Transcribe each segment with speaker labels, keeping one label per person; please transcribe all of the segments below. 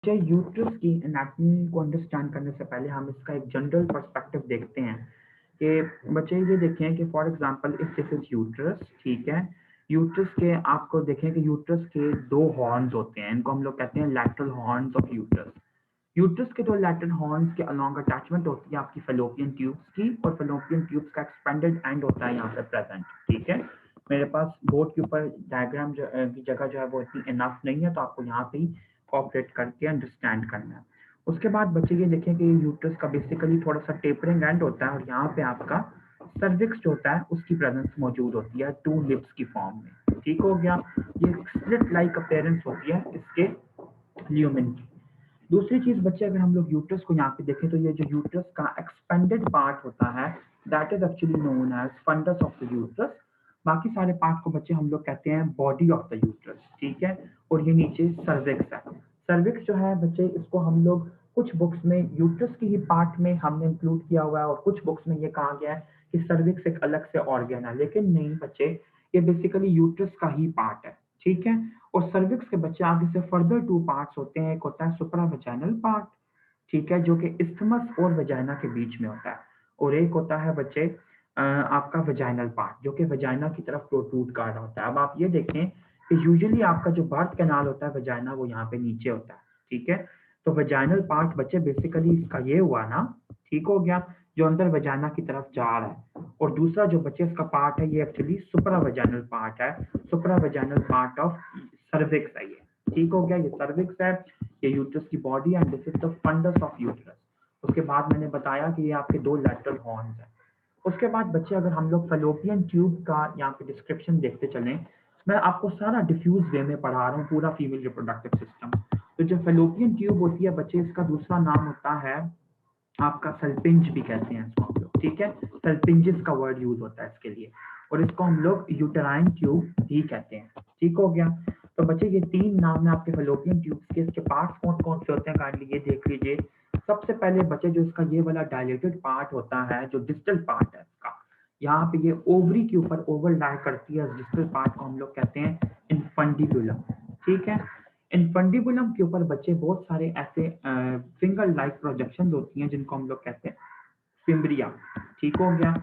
Speaker 1: बच्चे यूट्रस की एनाटॉमी को अंडरस्टैंड करने से पहले हम इसका एक जनरल पर्सपेक्टिव देखते हैं कि बच्चे ये देखें कि for example if this is uterus, ठीक है। यूट्रस के आपको देखें कि यूट्रस के दो हॉर्न्स होते हैं, इनको हम लोग कहते हैं lateral horns of uterus. Uterus के दो लैटरल हॉर्न्स के अलॉन्ग अटैचमेंट होती है आपकी फेलोपियन ट्यूब्स की, और फेलोपियन ट्यूब्स का एक्सपेंडेड एंड होता है यहाँ पे प्रेजेंट, ठीक है। मेरे पास बोर्ड के ऊपर डायग्राम की जगह जो है वो इतनी इनफ नहीं है, तो आपको यहाँ पे ही कॉपरेट करके अंडरस्टैंड करना है। उसके बाद बच्चे ये देखें कि यूट्रस का बेसिकली थोड़ा सा टेपरिंग एंड होता है, और यहाँ पे आपका सर्विक्स जो होता है उसकी प्रेजेंस मौजूद होती है टू लिप्स की फॉर्म में, ठीक हो गया। ये स्लिट लाइक अपेयरेंस होती है इसके ल्यूमेन की। दूसरी चीज बच्चे, अगर हम लोग यूट्रस को यहाँ पे देखें तो ये जो यूट्रस का एक्सपेंडेड पार्ट होता है that is actually known as fundus of the uterus. बाकी सारे पार्ट को बच्चे हम लोग कहते हैं बॉडी ऑफ द यूट्रस, ठीक है। और ये नीचे सर्विक्स है। सर्विक्स जो है बच्चे, इसको हम लोग कुछ बुक्स में यूट्रस की ही पार्ट में हमने इंक्लूड किया हुआ है, और कुछ बुक्स में ये कहा गया है कि सर्विक्स एक अलग से ऑर्गन है, लेकिन नहीं बच्चे, ये बेसिकली यूट्रस का ही पार्ट है, ठीक है। और सर्विक्स के बच्चे आगे से फर्दर टू पार्ट्स होते हैं, एक होता है सुप्रा वेजाइनल पार्ट, ठीक है, जो कि इस्थमस और वेजाइना के बीच में होता है, और एक होता है बच्चे आपका वेजाइनल पार्ट, जो कि वेजाइना की तरफ प्रोट्रूड कर रहा होता है। अब आप ये देखें कि यूजुअली आपका जो बर्थ कैनाल होता है वेजाइना, वो यहाँ पे नीचे होता है, ठीक है। तो वेजाइनल पार्ट बच्चे बेसिकली इसका ये हुआ ना, ठीक हो गया, जो अंदर वेजाइना की तरफ जा रहा है। और दूसरा जो बच्चे इसका पार्ट है, ये एक्चुअली सुप्रा वेजाइनल पार्ट है, सुप्रा वेजाइनल पार्ट ऑफ सर्विक्स है ये, ठीक हो गया। ये सर्विक्स है, ये यूट्रस की body and this is the fundus of uterus. उसके बाद मैंने बताया कि ये आपके दो लैटरल हॉर्न्स हैं। उसके बाद बच्चे, अगर हम लोग फेलोपियन ट्यूब का यहाँ पे डिस्क्रिप्शन देखते चलें, मैं आपको सारा डिफ्यूज वे में पढ़ा रहा हूँ पूरा फीमेल रिप्रोडक्टिव सिस्टम। तो जो फेलोपियन ट्यूब होती है बच्चे, इसका दूसरा नाम होता है आपका सल्पिंज भी कहते हैं इसको हम लोग, ठीक है। सल्पिंजिस का वर्ड यूज होता है इसके लिए, और इसको हम लोग यूटेराइन ट्यूब भी कहते हैं, ठीक हो गया। तो बच्चे ये तीन नाम है आपके फेलोपियन ट्यूब्स के। इसके पार्ट्स कौन कौन से होते हैं काइंडली ये देख लीजिए। सबसे पहले बच्चे, जो इसका ये वाला डायलेटेड पार्ट होता है, जो डिस्टल पार्ट है इसका, यहाँ पे ये ओवरी के ऊपर ओवरलाई करती है, डिस्टल पार्ट को हम लोग कहते हैं इनफंडिबुलम, ठीक है। इनफंडिबुलम के ऊपर बच्चे बहुत सारे ऐसे फिंगर लाइक प्रोजेक्शन होती हैं, जिनको हम लोग कहते हैं फिम्ब्रिया, ठीक हो गया।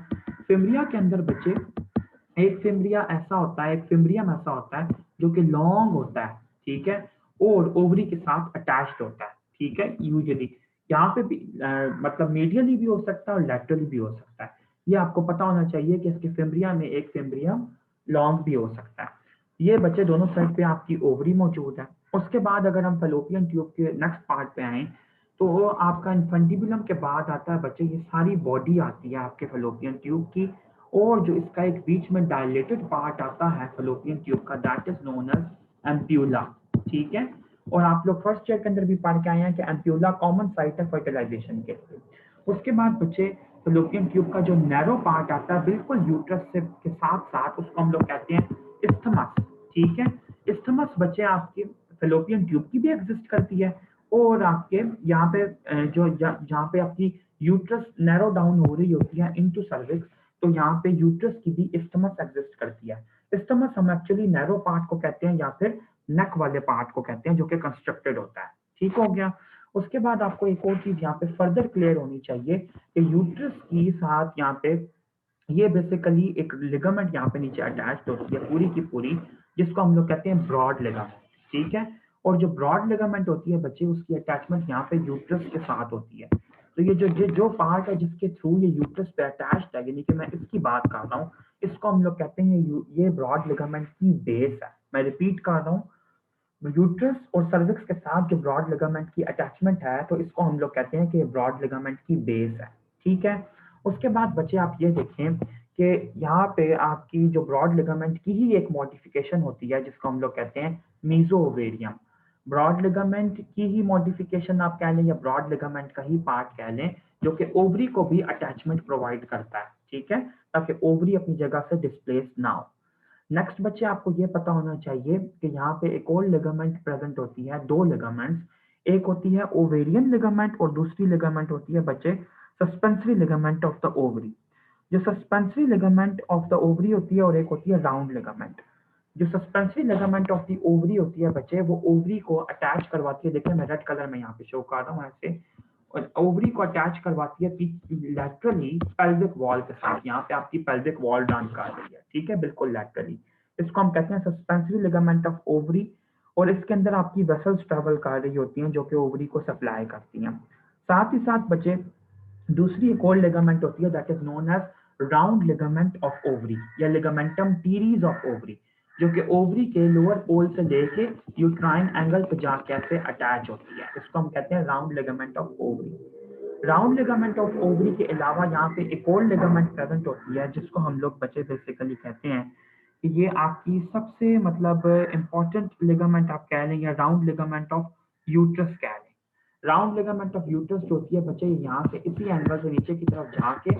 Speaker 1: फिम्ब्रिया के अंदर बच्चे, एक फिम्ब्रिया ऐसा होता है, एक फिम्ब्रियम ऐसा होता है जो कि लॉन्ग होता है, ठीक है, और ओवरी के साथ अटैच्ड होता है, ठीक है। यूजुअली यहाँ पे भी मतलब मीडियली भी हो सकता है और लैटरली भी हो सकता है। ये आपको पता होना चाहिए कि इसके फिम्ब्रिया में एक फिम्ब्रियम लॉन्ग भी हो सकता है। ये बच्चे दोनों साइड पे आपकी ओवरी मौजूद है। उसके बाद अगर हम फेलोपियन ट्यूब के नेक्स्ट पार्ट पे आए, तो आपका इन्फंटिबुलम के बाद आता है बच्चे, ये सारी बॉडी आती है आपके फेलोपियन ट्यूब की, और जो इसका एक बीच में डायलेटेड पार्ट आता है फेलोपियन ट्यूब का, that is known as ampulla, ठीक है। और आप लोग फर्स्ट ईयर के अंदर भी पढ़ के आए हैं कि एम्प्यूला कॉमन साइट है फर्टिलाइजेशन के लिए। उसके बाद बच्चे, फेलोपियन ट्यूब का जो नैरो पार्ट आता है बिल्कुल यूट्रस से के साथ साथ, उसको हम लोग कहते हैं इस्थमस, ठीक है। इस्थमस बच्चे आपके फेलोपियन ट्यूब की भी एग्जिस्ट करती है, और आपके यहाँ पे जो जहाँ पे आपकी यूट्रस नैरो डाउन हो रही होती है इनटू सर्विक्स, तो यहाँ पे यूट्रस की भी इस्थमस एग्जिस्ट करती है। इस्थमस हम एक्चुअली नैरो पार्ट को कहते हैं, या फिर नेक वाले पार्ट को कहते हैं, जो कि कंस्ट्रक्टेड होता है, ठीक हो गया। उसके बाद आपको एक और चीज यहाँ पे फर्दर क्लियर होनी चाहिए कि यूट्रस की साथ यहाँ पे ये बेसिकली एक लिगामेंट यहाँ पे नीचे अटैच होती है पूरी की पूरी, जिसको हम लोग कहते हैं ब्रॉड लिगामेंट, ठीक है। और जो ब्रॉड लिगामेंट होती है बच्चे, उसकी अटैचमेंट यहाँ पे यूट्रस के साथ होती है। तो ये जो पार्ट है जिसके थ्रू ये यूट्रस पे अटैच्ड है, यानी कि मैं इसकी बात कर रहा हूँ, इसको हम लोग कहते हैं ये ब्रॉड लिगामेंट की बेस है। मैं रिपीट कर रहा हूँ, यूट्रस और सर्विक्स के साथ जो ब्रॉड लिगामेंट की अटैचमेंट है, तो इसको हम लोग कहते हैं कि ब्रॉड लिगामेंट की बेस है, ठीक है। उसके बाद बच्चे आप ये देखें कि यहाँ पे आपकी जो ब्रॉड लिगामेंट की ही एक मॉडिफिकेशन होती है, जिसको हम लोग कहते हैं मीजोओवेरियम। ब्रॉड लिगामेंट की ही मॉडिफिकेशन आप कह लें, या ब्रॉड लिगामेंट का ही पार्ट कह लें, जो कि ओवरी को भी अटैचमेंट प्रोवाइड करता है, ठीक है, ताकि ओवरी अपनी जगह से डिस्प्लेस ना हो। नेक्स्ट बच्चे, आपको ये पता होना चाहिए कि यहाँ पे एक और लिगामेंट प्रेजेंट होती है, दो लिगामेंट्स, एक होती है ओवेरियन लिगामेंट और दूसरी लिगामेंट होती है बच्चे suspensory ligament of the ovary. जो suspensory ligament of the ovary होती है, और एक होती है राउंड लिगामेंट। जो suspensory ligament of the ovary होती है बच्चे, वो ओवरी को अटैच करवाती है। देखिए मैं रेड कलर में यहाँ पे शो कर रहा हूँ ऐसे, और ओवरी को अटैच करवाती है लैटरली पेल्विक वॉल के साथ। यहाँ पे आपकी पेल्विक वॉल डांस कर रही है, ठीक है, बिल्कुल लैटरली। इसको हम कहते हैं सस्पेंसरी लिगामेंट ऑफ ओवरी। और इसके अंदर आपकी वेसल्स ट्रेवल कर रही होती हैं जो कि ओवरी को सप्लाई करती हैं। साथ ही साथ बच्चे दूसरी एक और लिगामेंट होती है that is known as round ligament of ovary या लिगामेंटम टीरीज ऑफ ओवरी, जो कि ओवरी के लोअर पोल से लेके यूट्राइन एंगल पे जाके ऐसे अटैच होती है। इसको हम कहते हैं round ligament of ovary. Round ligament of ovary के अलावा यहाँ पे एक और लिगामेंट प्रेजेंट होती है जिसको हम लोग बच्चे बेसिकली कहते हैं कि ये आपकी सबसे मतलब इंपॉर्टेंट लिगामेंट आप कह लें, या राउंड लिगामेंट ऑफ यूट्रस कह लें। राउंड लिगामेंट ऑफ यूट्रस जो होती है बच्चे, यहाँ से इसी एंगल से नीचे की तरफ जाके,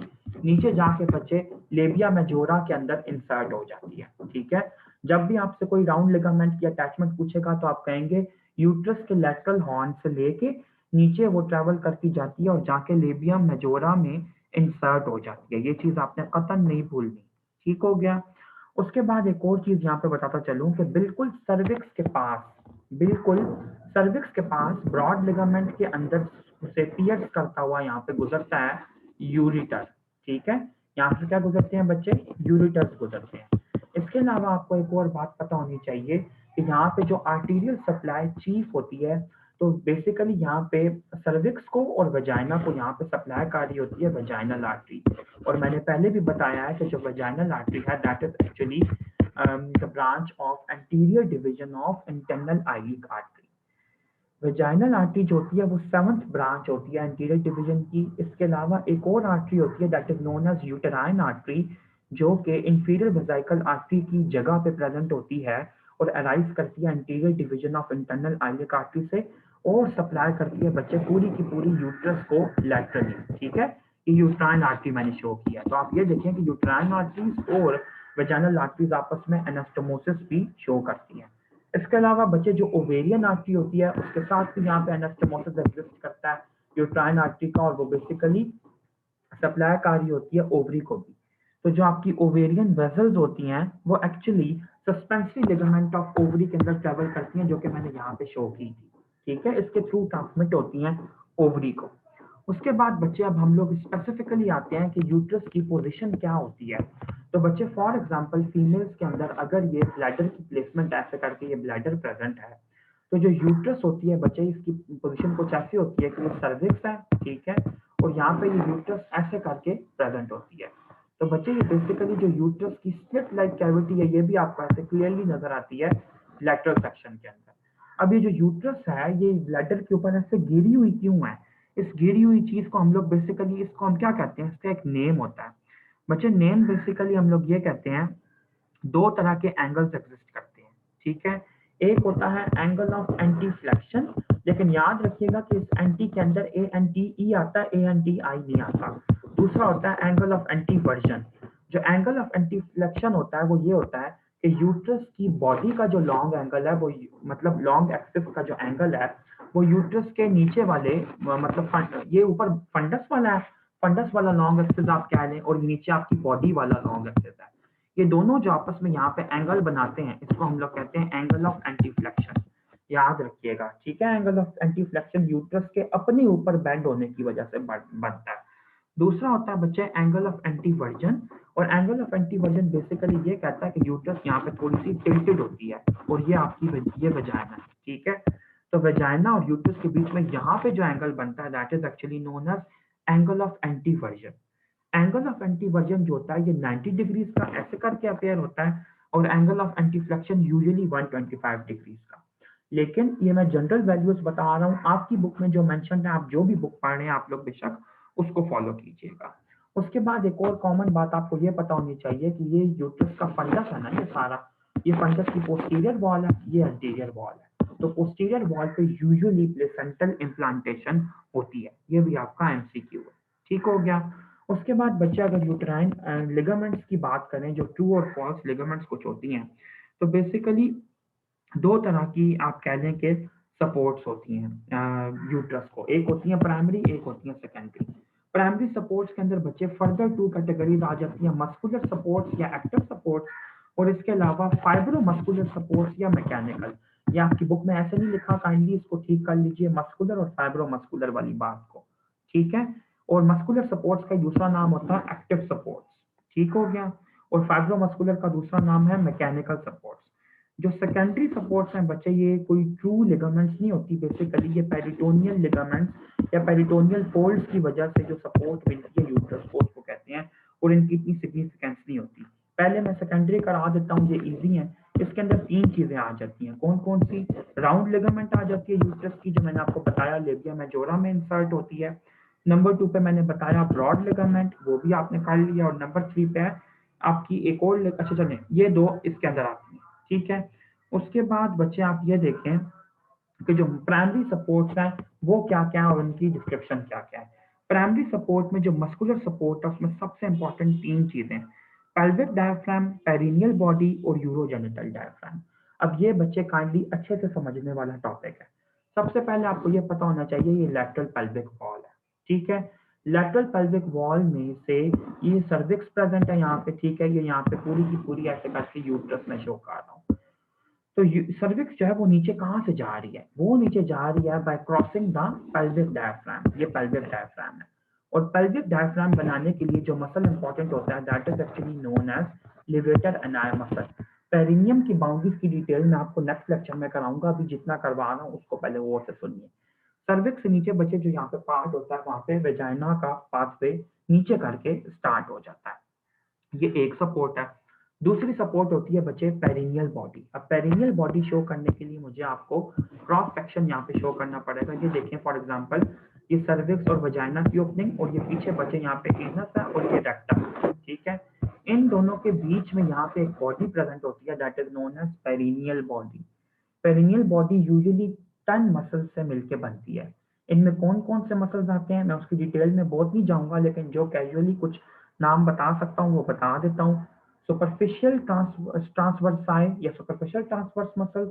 Speaker 1: नीचे जाके बच्चे लेबिया मेजोरा के अंदर इंसर्ट हो जाती है, ठीक है। जब भी आपसे कोई राउंड लिगामेंट की अटैचमेंट पूछेगा तो आप कहेंगे यूट्रस के लेटरल हॉर्न से लेके नीचे वो ट्रेवल करती जाती है और जाके लेबिया मेजोरा में इंसर्ट हो जाती है। ये चीज आपने कतन नहीं भूलनी, ठीक हो गया। उसके बाद एक और चीज यहाँ पे बताता चलूं कि बिल्कुल सर्विक्स के पास, बिल्कुल सर्विक्स के पास ब्रॉड लिगामेंट के अंदर से पियर्स करता हुआ यहाँ पे गुजरता है यूरिटर, ठीक है। यहाँ से क्या गुजरते हैं बच्चे, यूरिटर्स गुजरते हैं। इसके अलावा आपको एक और बात पता होनी चाहिए कि यहाँ पे जो आर्टीरियल सप्लाई चीफ होती है, तो बेसिकली यहाँ पे सर्विक्स को और वजाइना को यहाँ पे सप्लाई कर रही होती है वजाइनल आर्टरी। और मैंने पहले भी बताया है कि जो वजाइनल आर्टरी है that is actually the branch of anterior division of internal iliac artery. Vaginal artery जो होती है वो 7th ब्रांच होती है एंटीरियर डिवीजन की। इसके अलावा एक और आर्टरी होती है that is known as uterine artery, जो कि इंफीरियर वेसिकल आर्टरी की जगह पे प्रेजेंट होती है और अराइज करती है anterior division of internal iliac artery से, और सप्लाई करती है बच्चे पूरी की पूरी यूट्रस को लैटरली, ठीक है। ये यूट्राइन आर्टरी मैंने शो किया, तो आप ये देखें कि यूट्राइन आर्टरीज और वेजाइनल आर्टरीज आपस में एनास्टोमोसिस भी शो करती हैं। इसके अलावा बच्चे जो ओवेरियन आर्टरी होती है उसके साथ भी यहाँ पे एनास्टोमोसिस एग्जिस्ट करता है यूट्राइन आर्टरी का, और वो बेसिकली सप्लाई कर रही होती है ओवरी को भी। तो जो आपकी ओवेरियन वेसल्स होती हैं वो actually suspensory ligament of ovary के अंदर ट्रेवल करती हैं, जो कि मैंने यहाँ पे शो की थी, ठीक है। इसके थ्रू ट्रांसमिट होती हैं ओवरी को। उसके बाद बच्चे अब हम लोग स्पेसिफिकली आते हैं कि यूट्रस की पोजीशन क्या होती है। तो बच्चे फॉर एग्जांपल फीमेल्स के अंदर अगर ये ब्लैडर की प्लेसमेंट ऐसे करके ये ब्लैडर प्रेजेंट है, तो जो यूट्रस होती है बच्चे इसकी पोजीशन कुछ ऐसी होती है कि वो सर्विक्स है, ठीक है, और यहाँ पे ये यूट्रस ऐसे करके प्रेजेंट होती है। तो बच्चे ये बेसिकली जो यूट्रस की स्लिट लाइक कैविटी है ये भी आपको ऐसे क्लियरली नजर आती है लैटरल सेक्शन के अंदर। अब ये जो यूट्रस है ये ब्लैडर के ऊपर ऐसे गिरी हुई क्यों है, इस गिरी हुई चीज को हम लोग बेसिकली इसको हम क्या कहते हैं, इसका एक नेम होता है बच्चे। नेम बेसिकली हम लोग ये कहते हैं, दो तरह के एंगल्स एग्जिस्ट करते हैं, ठीक है। एक होता है एंगल ऑफ एंटी फ्लेक्शन, लेकिन याद रखिएगा कि इस एंटी के अंदर ए एन टी ई आता है, ए एन टी आई नहीं आता। दूसरा होता है एंगल ऑफ एंटी वर्जन। जो एंगल ऑफ एंटी फ्लेक्शन होता है वो ये होता है कि यूट्रस की बॉडी का जो लॉन्ग एंगल है वो मतलब लॉन्ग एक्सिस का जो एंगल है वो यूट्रस के नीचे वाले मतलब ये ऊपर फंडस वाला है, फंडस वाला लॉन्ग एक्सिस आप कह लें, और नीचे आपकी बॉडी वाला लॉन्ग एक्सिस है। ये दोनों जो आपस में यहाँ पे एंगल बनाते हैं इसको हम लोग कहते हैं एंगल ऑफ एंटीफ्लेक्शन। याद रखिएगा, ठीक है। एंगल ऑफ एंटीफ्लेक्शन यूट्रस के अपने ऊपर बेंड होने की वजह से बनता है। दूसरा होता है बच्चे एंगल ऑफ एंटीवर्जन, और एंगल ऑफ एंटीवर्जन बेसिकली ये कहता है कि यूट्रस यहाँ पे थोड़ी सी टिल्टेड होती है और ये आपकी ये वजाइना है, ठीक है। तो वजाइना और यूट्रस के बीच में यहाँ पे जो एंगल बनता है that is actually known as angle of anteversion. Angle of anteversion जो होता है ये 90 डिग्रीज का ऐसे करके अपेयर होता है, और एंगल ऑफ एंटीफ्लेक्शन यूजुअली 125 डिग्रीज का। लेकिन ये मैं जनरल वैल्यूज बता रहा हूँ, आपकी बुक में जो मेंशन है, आप जो भी बुक पढ़ रहे हैं आप लोग बेशक उसको फॉलो कीजिएगा। उसके बाद एक और कॉमन बात आपको ये पता होनी चाहिए कि ये यूट्रस का फंडस है ना, ये सारा ये फंडस की पोस्टीरियर वॉल है, ये एंटीरियर वॉल है। तो पोस्टीरियर वॉल पे यूजुअली प्लेसेंटल इम्प्लांटेशन होती है, ये भी आपका एमसीक्यू है, ठीक हो गया। उसके बाद बच्चे अगर यूट्राइन लिगामेंट्स की बात करें, जो ट्रू और फॉल्स लिगामेंट्स कुछ होती हैं, तो बेसिकली दो तरह की आप कह लें कि सपोर्ट्स होती हैं यूट्रस को, एक होती है प्राइमरी, एक होती है सेकेंडरी। प्राइमरी सपोर्ट्स के अंदर बच्चे फर्दर टू कैटेगरीज आ जाती हैं, मस्कुलर सपोर्ट्स या एक्टिव सपोर्ट्स। और इसके अलावा फाइब्रोमस्कुलर सपोर्ट्स या मैकेनिकल, ये आपकी बुक में ऐसे नहीं लिखा, काइंडली इसको ठीक कर लीजिए, मस्कुलर और फाइब्रोमस्कुलर वाली बात को, ठीक है। और मस्कुलर सपोर्ट्स का दूसरा नाम होता है एक्टिव सपोर्ट्स, ठीक हो गया। और फाइब्रोमस्कुलर का दूसरा नाम है मैकेनिकल सपोर्ट्स। जो सेकेंडरी सपोर्ट्स हैं बच्चे, ये कोई ट्रू लिगामेंट्स नहीं होती, बेसिकली ये पेरिटोनियल लिगामेंट्स या पेरिटोनियल फोल्ड्स की वजह से जो सपोर्ट मिलती है यूट्रस को, उसको कहते हैं, और इनकी इतनी सिग्निफिकेंस नहीं होती। पहले मैं सेकेंडरी करा देता हूँ, ये इजी है। इसके अंदर तीन चीजें आ जाती हैं, कौन कौन सी? राउंड लिगामेंट आ जाती है यूट्रस की, जो मैंने आपको बताया लेबिया मेजोरा में इंसर्ट होती है। नंबर 2 पे मैंने बताया ब्रॉड लिगामेंट, वो भी आपने कर लिया। और नंबर 3 पे है आपकी एक और, अच्छा चलें, ये दो इसके अंदर आती हैं, ठीक है। उसके बाद बच्चे आप ये देखें कि जो प्राइमरी सपोर्ट्स हैं वो क्या क्या है और उनकी डिस्क्रिप्शन क्या क्या है। प्राइमरी सपोर्ट में जो मस्कुलर सपोर्ट है उसमें सबसे इंपॉर्टेंट तीन चीजें: पेल्विक डायफ्राम, पेरिनियल बॉडी और यूरोजेनिटल डायफ्राम। अब ये बच्चे काइंडली अच्छे से समझने वाला टॉपिक है। सबसे पहले आपको ये पता होना चाहिए ये लैटरल पेल्विक वॉल है, ठीक है। लैटरल पेल्विक वॉल में से ये सर्विक्स प्रेजेंट है यहाँ पे, ठीक है। ये यहाँ पे पूरी की पूरी ऐसे करके यूट्रस में शो कर रहा हूँ। तो सर्विक्स जो है वो नीचे कहाँ से जा रही है? वो नीचे जा रही है bye crossing the pelvic diaphragm, ये पेल्विक डायफ्राम है। और पेल्विक डायफ्राम बनाने के लिए जो मसल इंपॉर्टेंट होता है that is actually known as levator ani muscle. Perineum की बाउंड्रीज की डिटेल मैं आपको नेक्स्ट लेक्चर में कराऊंगा, अभी जितना करवा रहा हूँ उसको पहले वो से सुनिए। सर्विक्स से नीचे बच्चे जो यहाँ पे पार्ट होता है वहां पे वेजाइना का पाथवे नीचे करके स्टार्ट हो जाता है, ये एक सपोर्ट है। दूसरी सपोर्ट होती है बच्चे पेरिनियल बॉडी। अब पेरिनियल बॉडी शो करने के लिए मुझे आपको क्रॉस सेक्शन यहाँ पे शो करना पड़ेगा। ये देखें फॉर एग्जांपल, ये सर्विक्स और वजाइना की ओपनिंग, और ये पीछे बच्चे यहाँ पे एनस है और ये रेक्टम, ठीक है। इन दोनों के बीच में यहाँ पे एक बॉडी प्रेजेंट होती है that is known as perineal body. Perineal body usually 10 muscles से मिलकर बनती है। इनमें कौन कौन से मसल्स आते हैं मैं उसकी डिटेल में बहुत नहीं जाऊंगा, लेकिन जो कैजुअली कुछ नाम बता सकता हूँ वो बता देता हूँ। सुपरफिशियल ट्रांसवर्साई या superficial transverse muscles,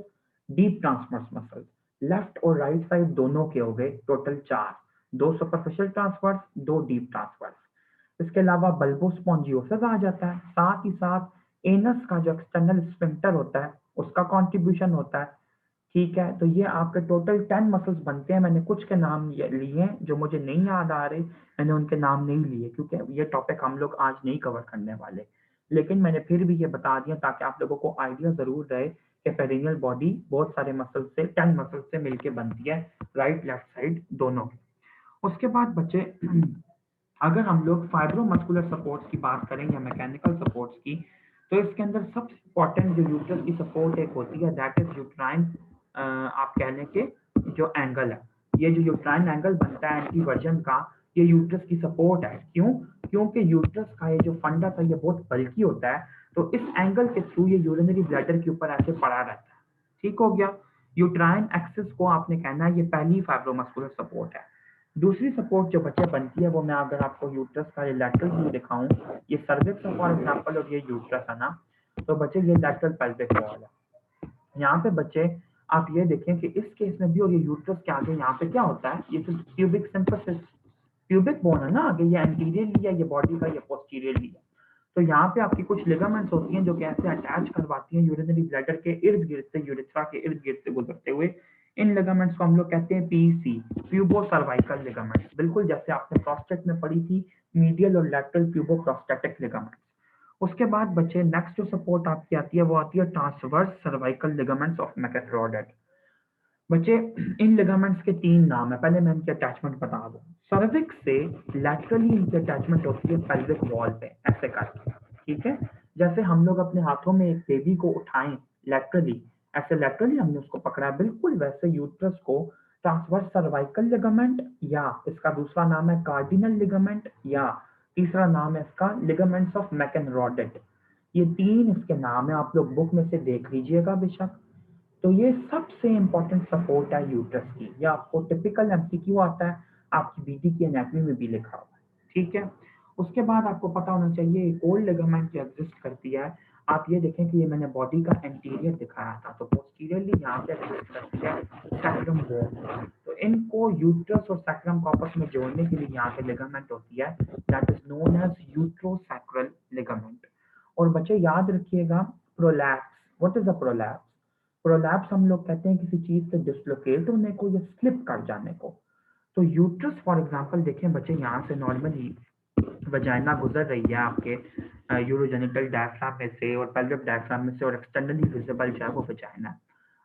Speaker 1: deep transverse muscles, left और राइट साइड दोनों के हो गए total 4, 2 superficial transverse, 2 deep transverse. इसके अलावा बल्बो स्पॉन्जियोसिस आ जाता है, साथ ही साथ एनस का जो एक्सटर्नल स्फिंक्टर होता है उसका कॉन्ट्रीब्यूशन होता है, ठीक है। तो ये आपके टोटल 10 मसल्स बनते हैं। मैंने कुछ के नाम लिए हैं जो मुझे नहीं याद आ रहे, मैंने उनके नाम नहीं लिए क्योंकि ये टॉपिक हम लोग आज नहीं कवर करने वाले, लेकिन मैंने फिर भी ये बता दिया ताकि आप लोगों को आइडिया जरूर रहे कि पेरिनियल बॉडी बहुत सारे मसल से 10 मसल से मिलकर बनती है, राइट लेफ्ट साइड दोनों। उसके बाद बच्चे अगर हम लोग फाइब्रोमस्कुलर सपोर्ट्स की बात करें या मैकेनिकल सपोर्ट्स की, तो इसके अंदर सबसे इंपॉर्टेंट जो यूट्रस की सपोर्ट एक होती है दैट इज यूट्राइन, आप कह लें कि जो एंगल है, ये जो यूट्राइन एंगल बनता है एंटी वर्जन का, ये यूट्रस की सपोर्ट है। क्यों? क्योंकि यूट्रस का ये जो फंडा था ये बहुत बल्की होता है, तो इस एंगल के थ्रू ये यूरिनरी ब्लैडर के ऊपर ऐसे पड़ा रहता है, ठीक हो गया। यूट्राइन एक्सिस को आपने कहना है ये पहली फाइब्रोमस्कुलर सपोर्ट है। दूसरी सपोर्ट जो बच्चे बनती है वो मैं अगर आपको यूट्रस का लैटरल व्यू दिखाऊं, ये सर्विक्स है फॉर एग्जांपल और ये यूट्रस है ना, तो बच्चे ये लैटरल पेल्विक वॉल है। यहाँ पे बच्चे आप ये देखें कि इस केस में भी और ये यूट्रस के आगे यहाँ पे क्या होता है, ये जो प्यूबिक सिंपसिस, प्यूबिक बोन है ना आगे, ये एंटीरियर लिया, ये बॉडी का ये पोस्टीरियर लिया। तो यहाँ पे आपकी कुछ लिगामेंट्स होती हैं जो कैसे अटैच करवाती हैं यूरिनरी ब्लैडर के इर्द गिर्द से, यूरेथ्रा के इर्द गिर्द से गुजरते हुए। इन लिगामेंट्स को हम लोग कहते हैं पीसी, प्यूबो सर्वाइकल लिगामेंट्स, बिल्कुल जैसे आपने प्रोस्टेट में पढ़ी थी मीडियल और लैटरल प्यूबो प्रोस्टेटिक लिगामेंट्स। उसके बाद बच्चे नेक्स्ट जो सपोर्ट आपकी आती है वो आती है ट्रांसवर्स सर्वाइकल लिगामेंट्स ऑफ मैकेथ्रोडेट। बच्चे इन लिगामेंट्स के तीन नाम है, पहले मैं इनकी अटैचमेंट बता दूं। सर्विक्स से लैटरली इनकी अटैचमेंट होती है पेल्विक वॉल पे ऐसे करके, ठीक है। जैसे हम लोग अपने हाथों में एक बेबी को उठाएं लैटरली, ऐसे लैटरली हमने उसको पकड़ा, बिल्कुल वैसे यूट्रस को ट्रांसवर्स सर्वाइकल लिगामेंट, या इसका दूसरा नाम है कार्डिनल लिगामेंट, या तीसरा नाम है इसका लिगामेंट्स ऑफ मैकेनरोडेट। ये तीन इसके नाम है, आप लोग बुक में से देख लीजिएगा बेशक। तो ये सबसे इंपॉर्टेंट सपोर्ट है यूट्रस की, या आपको टिपिकल एमसीक्यू आता है, आपकी बीटी की एनाटॉमी में भी लिखा हुआ है, ठीक है। उसके बाद आपको पता होना चाहिए एक और लिगामेंट जो एग्जिस्ट करती है। आप ये देखें कि ये मैंने बॉडी का एंटीरियर दिखाया था, तो पोस्टीरियरली यहाँ पे एग्जिस्ट करती है सैक्रम बोन। तो इनको यूट्रस और सैक्रम को आपस में जोड़ने के लिए यहाँ पे लिगामेंट होती है that is known as uterosacral ligament. और बच्चे याद रखिएगा prolapse, what is a prolapse? Prolapse हम लोग कहते हैं किसी चीज से डिसलोकेट होने को या स्लिप कर जाने को। तो यूट्रस फॉर एग्जांपल देखें बच्चे, यहाँ से नॉर्मली वजाइना गुजर रही है आपके यूरोजेनिटल डायफ्राम में से और पेल्विक डायफ्राम में से, और एक्सटर्नली विजिबल जो है वो वजाइना।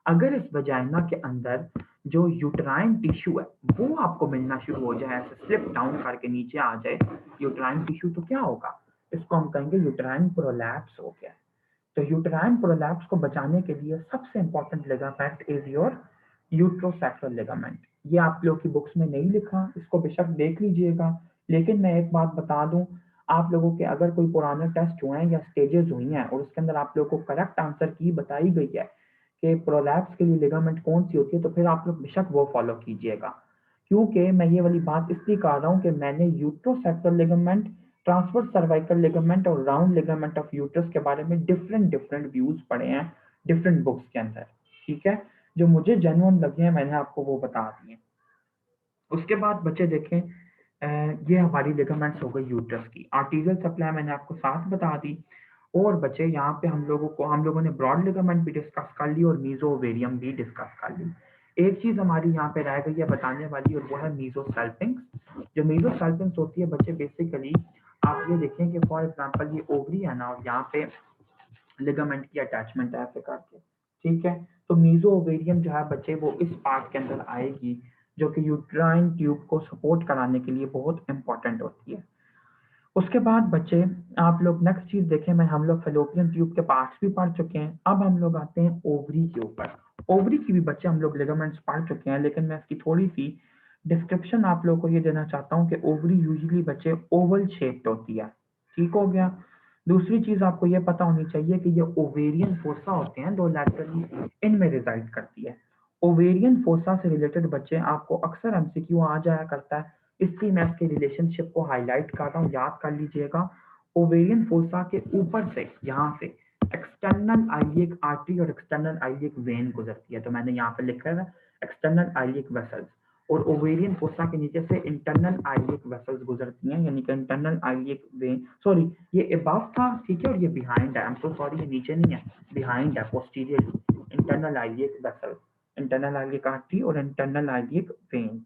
Speaker 1: अगर इस वजाइना के अंदर जो यूट्राइन टिश्यू है वो आपको मिलना शुरू हो जाए, ऐसे स्लिप डाउन करके नीचे आ जाए यूट्राइन टिश्यू, तो क्या होगा? इसको हम कहेंगे यूट्राइन प्रोलैप्स हो गया। तो यूट्राइन प्रोलैप्स को बचाने के लिए सबसे important ligament is your uterosacral ligament. ये आप लोग की बुक्स में नहीं लिखा, इसको बेशक देख लीजिएगा, लेकिन मैं एक बात बता दूं, आप लोगों के अगर कोई पुराने टेस्ट हुए हैं या स्टेजेस हुई हैं और उसके अंदर आप लोगों को करेक्ट आंसर की बताई गई है कि प्रोलैप्स के लिए लिगामेंट कौन सी होती है, तो फिर आप लोग बेशक वो फॉलो कीजिएगा। क्योंकि मैं ये वाली बात इसलिए कह रहा हूँ कि मैंने uterosacral ligament, transverse cervical ligament और राउंड लिगामेंट ऑफ यूट्रस के बारे में डिफरेंट डिफरेंट व्यूज पढ़े हैं डिफरेंट बुक्स के अंदर, ठीक है? जो मुझे जेन्युइन लगे हैं मैंने आपको वो बता दिए। उसके बाद बच्चे देखें, ये हमारी लिगामेंट्स हो गई यूट्रस की। आर्टीरियल सप्लाई मैंने आपको साथ बता दी। और बच्चे यहाँ पे हम लोगों ने ब्रॉड लिगामेंट भी डिस्कस कर ली और मीजोवेरियम भी डिस्कस कर ली। एक चीज हमारी यहाँ पे रह गई है बताने वाली, और वो है मीजोसल्पिंग्स। जो मीजोसल्पिंग्स होती है बच्चे, बेसिकली आप ये देखें कि फॉर एग्जांपल ये ओवरी है ना, और यहाँ पे लिगामेंट की अटैचमेंट है ऐसे करके, ठीक है? तो मीजो ओवेरियम जो है बच्चे वो इस पार्ट के अंदर आएगी, जो कि यूट्राइन ट्यूब को सपोर्ट कराने के लिए बहुत इंपॉर्टेंट होती है। उसके बाद बच्चे आप लोग नेक्स्ट चीज देखें, मैं हम लोग फेलोपियन ट्यूब के पार्ट्स भी पढ़ चुके हैं, अब हम लोग आते हैं ओवरी के ऊपर। ओवरी की भी बच्चे हम लोग लिगामेंट्स पढ़ चुके हैं, लेकिन मैं इसकी थोड़ी सी डिस्क्रिप्शन आप लोगों को ये देना चाहता हूँ कि ओवरी यूजुअली बच्चे ओवल शेप्ड होती है, ठीक हो गया? दूसरी चीज आपको ये पता होनी चाहिए कि ये ओवेरियन फोसा होते हैं, दो लैटरली, इनमें रिजाइड करती है। ओवेरियन फोसा से रिलेटेड बच्चे आपको अक्सर एमसीक्यू आ जाया करता है, इसलिए मैं इसके रिलेशनशिप को हाईलाइट कर रहा हूँ, याद कर लीजिएगा। ओवेरियन फोसा के ऊपर से यहाँ से एक्सटर्नल आइलिक आर्टरी और एक्सटर्नल आइलिक वेन गुजरती है, तो मैंने यहाँ पे लिखा है एक्सटर्नल आइलिक वेसल्स। और ओवेरियन फोसा के नीचे से इंटरनल आइलिक वेसल्स गुजरती हैं, यानी कि इंटरनल आइलिक वेन, सॉरी ये अबव था, ठीक है, और ये बिहाइंड है, आई एम सो सॉरी, ये नीचे नहीं है, बिहाइंड है, posteriorly internal iliac vessel, internal iliac artery और इंटरनल आइलिक वेन।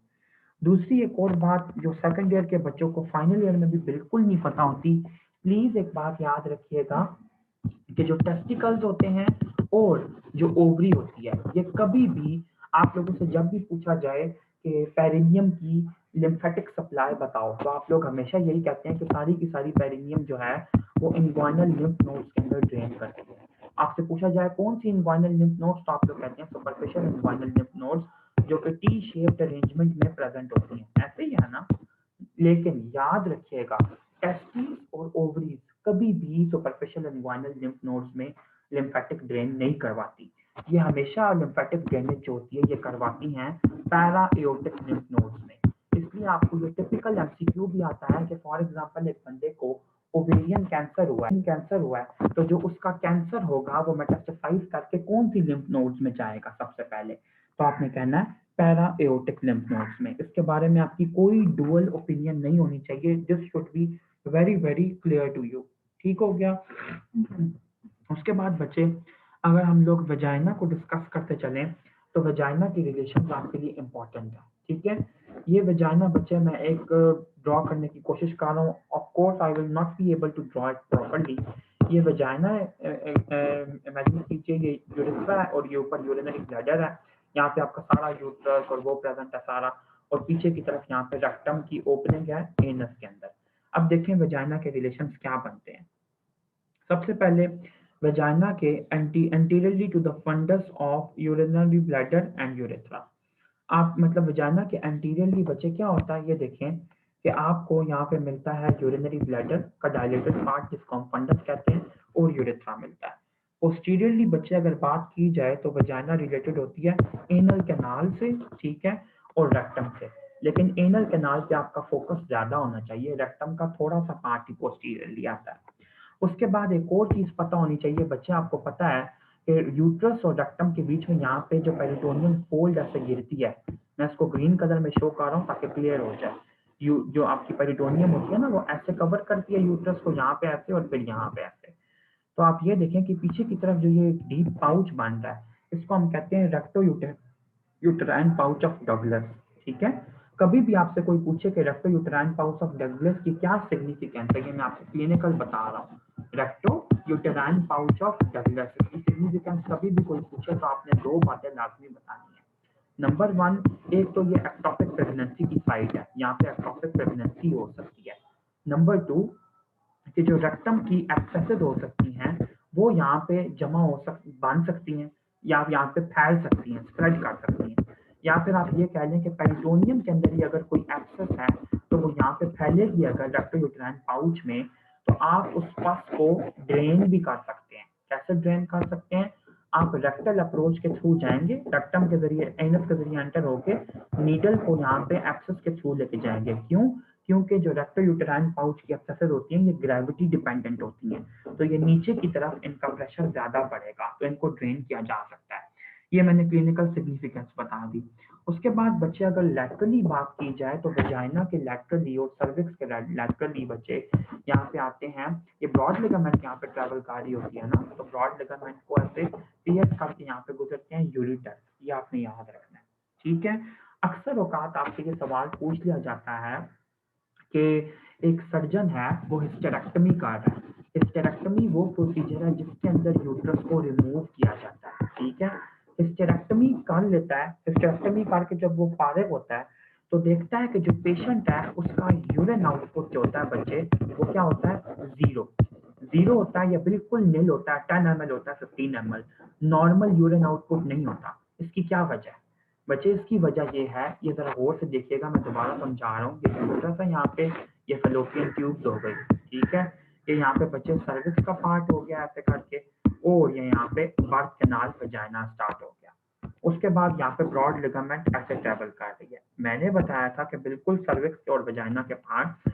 Speaker 1: दूसरी एक और बात जो सेकंड ईयर के बच्चों को फाइनल ईयर में भी बिल्कुल नहीं पता होती, प्लीज एक बात याद रखिएगा कि जो टेस्टिकल्स होते हैं और जो ओवरी होती है, ये कभी भी आप लोगों से जब भी पूछा जाए कि पेरिनियम की लिम्फेटिक सप्लाई बताओ, तो आप लोग हमेशा यही कहते हैं कि सारी की सारी पेरिनियम जो है वो इन्ग्वाइनल लिम्फ नोड्स के अंदर ड्रेन करती है। आपसे पूछा जाए कौन सी इन्ग्वाइनल लिम्फ नोड्स, तो आप लोग कहते हैं सुपरफिशियल इन्ग्वाइनल लिम्फ नोड्स, जो कि टी शेप्ड अरेंजमेंट में प्रेजेंट होती हैं, ऐसे ही है ना? लेकिन याद रखिएगा, टेस्टिस और ओवरीज कभी भी सुपरफिशियल इन्ग्वाइनल लिम्फ नोड्स में लिम्फेटिक ड्रेन नहीं करवाती। ये हमेशा लिम्फेटिक ड्रेनेज जो होती है ये करवाती हैं पैरा एओर्टिक लिम्फ नोड्स में। इसलिए आपको ये टिपिकल एमसीक्यू भी आता है कि फॉर एग्जांपल एक बंदे को ओवेरियन कैंसर हुआ है, तो जो उसका कैंसर होगा वो मेटास्टेसाइज करके कौन सी लिम्फ नोड्स में जाएगा सबसे पहले, तो आपने कहना है पैरा एओर्टिक लिम्फ नोड्स में। इसके बारे में आपकी कोई डुअल ओपिनियन नहीं होनी चाहिए, this should be very very clear to you, ठीक हो गया? उसके बाद बच्चे अगर हम लोग वजाइना को डिस्कस करते चलें, तो वजाइना की रिलेशन आपके लिए इंपॉर्टेंट है, ठीक है? ये वजाइना बच्चे मैं एक ड्रॉ करने की कोशिश कर रहा हूँ, of course I will not be able to draw it properly. ये वजाइना इमेजिन कीजिए, ये यूरेथ्रा है और ये ऊपर यूरिनरी ब्लैडर है, यहाँ पे आपका सारा यूट्रस और वो प्रेजेंट है सारा, और पीछे की तरफ यहाँ पे रेक्टम की ओपनिंग है एनस के अंदर। अब देखें वजाइना के रिलेशंस क्या बनते हैं। सबसे पहले वजाइना के anteriorly to the fundus of urinary bladder and urethra. आप मतलब वजाइना के एंटीरियरली बच्चे क्या होता है, ये देखें कि आपको यहाँ पे मिलता है यूरिनरी ब्लैडर का डायलेटेड पार्ट जिसको हम फंडस कहते हैं, और यूरेथ्रा मिलता है। पोस्टीरियरली बच्चे अगर बात की जाए तो वजाइना रिलेटेड होती है एनल कैनाल से, ठीक है, और रेक्टम से, लेकिन एनल कैनाल पे आपका फोकस ज्यादा होना चाहिए, रेक्टम का थोड़ा सा पार्ट ही पोस्टीरियरली आता है। उसके बाद एक और चीज पता होनी चाहिए बच्चे, आपको पता है कि यूट्रस और रेक्टम के बीच में यहाँ पे जो पेरिटोनियम फोल्ड ऐसे गिरती है, मैं इसको ग्रीन कलर में शो कर रहा हूँ ताकि क्लियर हो जाए। जो आपकी पेरिटोनियम होती है ना, वो ऐसे कवर करती है यूट्रस को, यहाँ पे ऐसे और फिर यहाँ पे ऐसे। तो आप ये देखें कि पीछे की तरफ जो ये डीप पाउच बन रहा है, इसको हम कहते हैं recto uterine pouch of Douglas. ठीक है, कभी भी आपसे कोई पूछे कि recto uterine pouch of Douglas की क्या सिग्निफिकेंस है, ये मैं आपको क्लिनिकल बता रहा हूँ। Recto uterine pouch of Douglas की सिग्निफिकेंस कभी भी कोई पूछे तो आपने दो बातें लाजमी बतानी है। नंबर वन, एक तो ये एक्टोपिक प्रेगनेंसी की साइट है, यहाँ पे एक्टोपिक प्रेगनेंसी हो सकती है। नंबर टू, कि जो रेक्टम की एक्सेसेस हो सकती हैं वो यहाँ पे जमा बांध सकती हैं, या यहाँ पे फैल सकती हैं, स्प्रेड कर सकती हैं। या फिर आप ये कह लें कि पेरिटोनियम के अंदर ही अगर कोई एक्सेस है तो वो यहाँ पे फैलेगी अगर रेक्टोयूटेराइन पाउच में, तो आप उस पस को ड्रेन भी कर सकते हैं। कैसे ड्रेन कर सकते हैं? आप रेक्टल अप्रोच के थ्रू जाएंगे, रेक्टम के जरिए, एनस के जरिए एंटर होके नीडल को यहाँ पे एक्सेस के थ्रू लेके जाएंगे। क्यों? क्योंकि जो रेक्टोयूटेराइन पाउच की एक्सेस होती हैं ये ग्रेविटी डिपेंडेंट होती हैं, तो ये नीचे की तरफ इनका प्रेशर ज्यादा बढ़ेगा, तो इनको ड्रेन किया जा सकता है। ये मैंने क्लिनिकल सिग्निफिकेंस बता दी। उसके बाद बच्चे अगर लैटरली बात की जाए तो वेजाइना के लैटरली और सर्विक्स के लैटरली बच्चे यहाँ पे आते हैं। ये ब्रॉड लिगामेंट यहाँ पे ट्रैवल कर रही होती है ना, तो ब्रॉड लिगामेंट को ऐसे पियर्स करके यहाँ पे गुजरते हैं यूरिटर, ये आपने याद रखना है। ठीक है, अक्सर औकात आपसे ये सवाल पूछ लिया जाता है कि एक सर्जन है वो हिस्टेरेक्टमी कर रहा है। हिस्टेरेक्टमी वो प्रोसीजर है जिसके अंदर यूट्रस को रिमूव किया जाता है। ठीक है, हिस्टेरेक्टमी कर लेता है, हिस्टेरेक्टमी करके जब वो फारिग होता है तो देखता है कि जो पेशेंट है उसका यूरिन आउटपुट जो होता है बच्चे, वो क्या होता है? जीरो। जीरो होता है या बिल्कुल नील होता है, 10 ml होता है, 15 ml। नॉर्मल यूरिन आउटपुट नहीं होता। इसकी क्या वजह है बच्चे? इसकी वजह ये है, ये जरा गौर से देखिएगा, मैं दोबारा समझा रहा हूँ। ये यूट्रस है यहाँ पे, ये फेलोपियन ट्यूब्स हो गई। ठीक है, ये यहाँ पे बच्चे सर्विक्स का पार्ट हो गया ऐसे करके, और ये यहाँ पे बर्थ कैनाल वजाइना स्टार्ट हो गया। उसके बाद यहाँ पे ब्रॉड लिगामेंट ऐसे ट्रेवल कर रही है। मैंने बताया था कि बिल्कुल सर्विक्स और वजाइना के पार्ट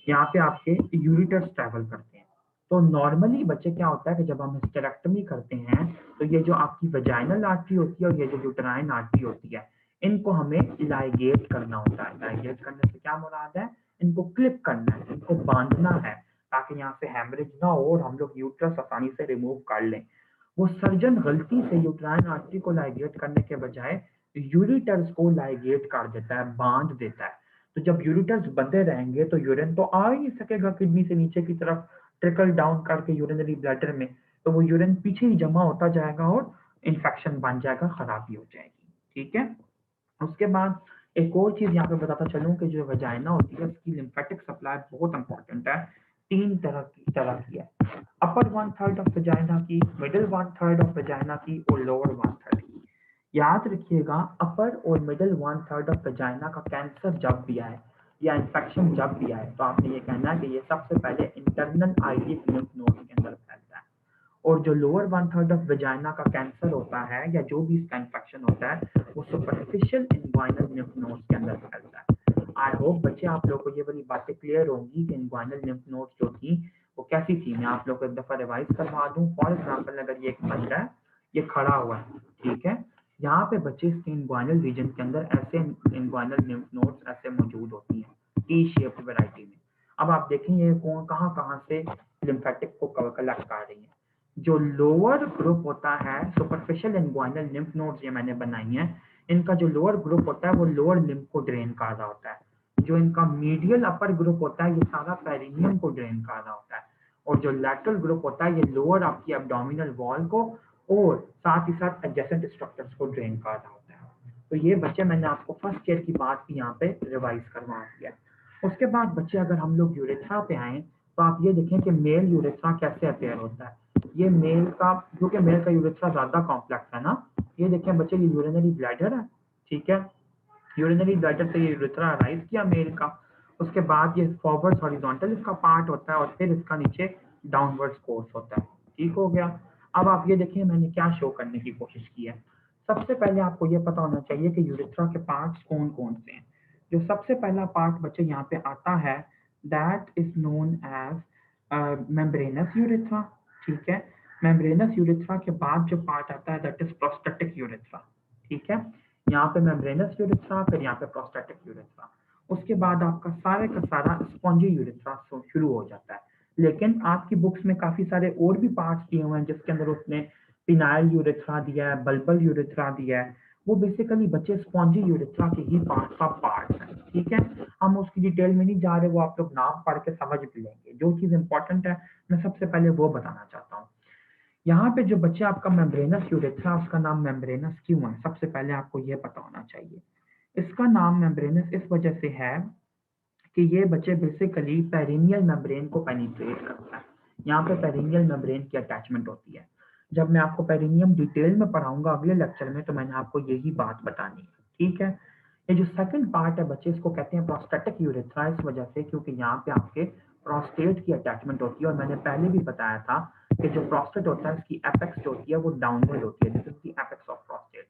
Speaker 1: यहाँ पे आपके यूरिटर्स ट्रैवल करते हैं। तो नॉर्मली बच्चे क्या होता है कि जब हम हिस्टेरेक्टमी करते हैं तो ये जो आपकी वजाइनल आर्टरी होती है और ये जो यूटेराइन आर्टरी होती है, इनको हमें लाइगेट करना होता है। लाइगेट करने से क्या मुराद है? इनको क्लिप करना है, इनको बांधना है, ताकि यहाँ से हैमरेज ना हो और हम लोग यूट्रस आसानी से रिमूव कर लें। वो सर्जन गलती से यूटेराइन आर्टरी को लाइगेट करने के बजाय यूरिटर्स को लाइगेट कर देता है, बांध देता है। तो जब यूरिटर्स बंधे रहेंगे तो यूरिन तो आ ही नहीं सकेगा किडनी से नीचे की तरफ ट्रिकल डाउन करके यूरिनरी ब्लैडर में, तो वो यूरिन पीछे ही जमा होता जाएगा और इन्फेक्शन बन जाएगा, खराबी हो जाएगी। ठीक है, उसके बाद एक और चीज यहाँ पे बताता चलूं कि जो वजाइना होती है उसकी लिम्फेटिक सप्लाई बहुत इंपॉर्टेंट है। तीन तरह की है, upper one third of vagina की, middle one third of vagina की, और लोअर वन थर्ड की। याद रखिएगा, अपर और middle one third of vagina का कैंसर जब भी आए या इन्फेक्शन जब भी आए तो आपने ये कहना है कि ये सबसे पहले इंटरनल आईलिक लिम्फ नोड्स के अंदर फैलता है। और जो lower one third of vagina का कैंसर होता है या जो भी इसका इन्फेक्शन होता है वो सुपरफिशियल इन्ग्वाइनल लिम्फ नोड्स के अंदर फैलता है। आई होप बच्चे आप लोगों को ये वाली बातें क्लियर होंगी कि इन्ग्वाइनल लिम्फ नोड्स जो थी वो कैसी थी। मैं आप लोगों को एक दफा रिवाइज करवा दूं। फॉर एग्जाम्पल, अगर ये एक बंदा है, ये खड़ा हुआ है, ठीक है, यहाँ पे बच्चे इसके इन्ग्वाइनल रीजन के अंदर ऐसे इन्ग्वाइनल लिम्फ नोड्स ऐसे मौजूद होती हैं, टी शेप्ड वैरायटी में। अब आप देखें ये कौन कहाँ कहाँ से लिम्फेटिक को कलेक्ट कर रही है। जो लोअर ग्रुप होता है सुपरफिशियल इन्ग्वाइनल लिम्फ नोड्स, ये मैंने बनाई हैं, इनका जो लोअर ग्रुप होता है वो लोअर लिम्फ को ड्रेन कर रहा होता है। जो इनका मीडियल अपर ग्रुप होता है ये सारा पेरिनियम को ड्रेन कर रहा होता है। और जो लैटरल ग्रुप होता है ये लोअर आपकी एब्डोमिनल वॉल को और साथ ही साथ एडजेसेंट स्ट्रक्चर्स को ड्रेन कर रहा होता है। तो ये बच्चे मैंने आपको फर्स्ट ईयर की बात भी यहाँ पे रिवाइज करवा दिया। उसके बाद बच्चे अगर हम लोग यूरेथ्रा पे आए तो आप ये देखें कि मेल यूरेथ्रा कैसे अपेयर होता है। ये मेल का, क्योंकि मेल का यूरेथ्रा ज्यादा कॉम्प्लेक्स है ना, ये देखें बच्चे ये यूरिनरी ब्लैडर है। ठीक है, यूरिनरी ब्लैडर से ये यूरेथ्रा अराइज किया मेल का, उसके बाद ये फॉरवर्ड हॉरिजॉन्टल इसका पार्ट होता है और फिर इसका नीचे डाउनवर्ड कोर्स होता है। ठीक हो गया। अब आप ये देखिए मैंने क्या शो करने की कोशिश की है। सबसे पहले आपको ये पता होना चाहिए कि यूरेथ्रा के पार्ट्स कौन कौन से हैं। जो सबसे पहला पार्ट बच्चे यहाँ पे आता है that is known as membranous urethra. ठीक है, मेम्ब्रेनस यूरेथ्रा के बाद जो पार्ट आता है दैट इज प्रोस्टेटिक यूरेथ्रा। ठीक है, यहाँ पे मेम्ब्रेनस यूरेथ्रा, फिर यहाँ पे प्रोस्टेटिक यूरेथ्रा, उसके बाद आपका सारे का सारा स्पॉन्जी यूरेथ्रा शुरू हो जाता है। लेकिन आपकी बुक्स में काफी सारे और भी पार्ट्स दिए हुए हैं जिसके अंदर उसने पिनाइल यूरेथ्रा दिया है, बल्बल यूरेथ्रा दिया है। वो बेसिकली बच्चे स्पॉन्जी यूरेथ्रा के ही पार्ट सब पार्ट्स हैं, ठीक है। हम उसकी डिटेल में नहीं जा रहे, वो आप लोग नाम पढ़ के समझ भी लेंगे। जो चीज इंपॉर्टेंट है मैं सबसे पहले वो बताना चाहता हूँ। यहाँ पे जो बच्चे आपका मेम्ब्रेनस यूरेथ्रा, उसका नाम मेम्ब्रेनस क्यों है, सबसे पहले आपको ये पता होना चाहिए। इसका नाम मेम्ब्रेनस इस वजह से है कि ये बच्चे बेसिकली पेरिनियल मेम्ब्रेन को पेनिट्रेट करता है। यहाँ पे पेरिनियल मेम्ब्रेन की अटैचमेंट होती है। जब मैं आपको पेरिनियम डिटेल में पढ़ाऊंगा अगले लेक्चर में तो मैंने आपको यही बात बतानी है, ठीक है। ये जो सेकंड पार्ट है बच्चे, इसको कहते हैं प्रोस्टेटिक यूरेथ्रा इस वजह से क्योंकि यहाँ पे आपके प्रोस्टेट की अटैचमेंट होती है। और मैंने पहले भी बताया था कि जो प्रोस्टेट होता है इसकी एपेक्स जो होती है वो डाउनवर्ड होती है, this is the apex of prostate.